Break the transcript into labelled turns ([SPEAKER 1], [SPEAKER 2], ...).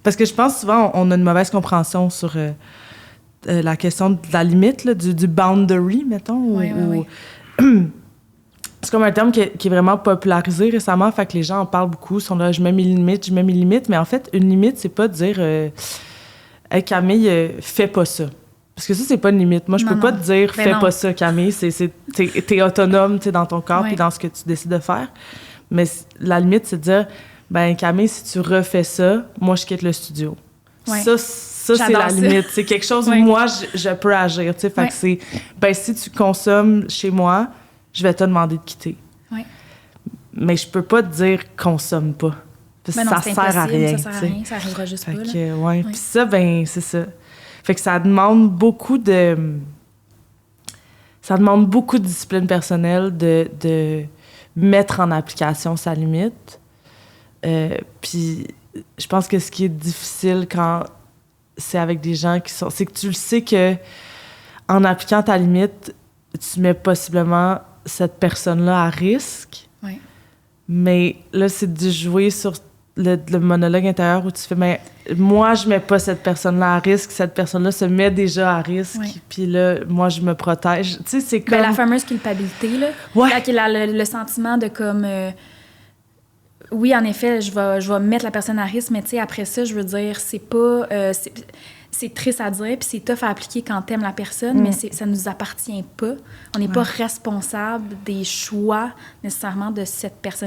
[SPEAKER 1] Parce que je pense souvent, on a une mauvaise compréhension sur la question de la limite, là, du boundary, mettons.
[SPEAKER 2] Oui.
[SPEAKER 1] C'est comme un terme qui est vraiment popularisé récemment, fait que les gens en parlent beaucoup, sont là, je mets mes limites, mais en fait, une limite, c'est pas de dire hey, Camille, fais pas ça. Parce que ça, c'est pas une limite. Moi, je peux pas te dire fais pas ça, Camille. T'es autonome, dans ton corps puis dans ce que tu décides de faire. Mais la limite, c'est de dire ben Camille, si tu refais ça, moi, je quitte le studio. Ouais. Ça, c'est la limite. C'est quelque chose où moi, je peux agir. Fait que c'est ben si tu consommes chez moi, je vais te demander de quitter.
[SPEAKER 2] Ouais.
[SPEAKER 1] Mais je peux pas te dire consomme pas.
[SPEAKER 2] Ben non,
[SPEAKER 1] ça sert à rien.
[SPEAKER 2] Ça sert à rien, ça arrivera juste pas.
[SPEAKER 1] Puis ça, ben c'est ça. Fait que ça demande beaucoup de discipline personnelle de mettre en application sa limite. Puis je pense que ce qui est difficile quand c'est avec des gens qui sont... C'est que tu le sais que en appliquant ta limite, tu mets possiblement cette personne-là à risque.
[SPEAKER 2] Oui.
[SPEAKER 1] Mais là, c'est de jouer sur le monologue intérieur où tu fais, mais moi, je mets pas cette personne-là à risque. Cette personne-là se met déjà à risque. Puis là, moi, je me protège. Tu sais, c'est comme...
[SPEAKER 2] la fameuse culpabilité, là.
[SPEAKER 1] Ouais.
[SPEAKER 2] Là, qu'il a le sentiment de comme... oui, en effet, je vais mettre la personne à risque, mais tu sais, après ça, je veux dire, c'est pas... c'est triste à dire, puis c'est tough à appliquer quand t'aimes la personne, mais ça nous appartient pas. On n'est pas responsable des choix, nécessairement, de cette personne-là.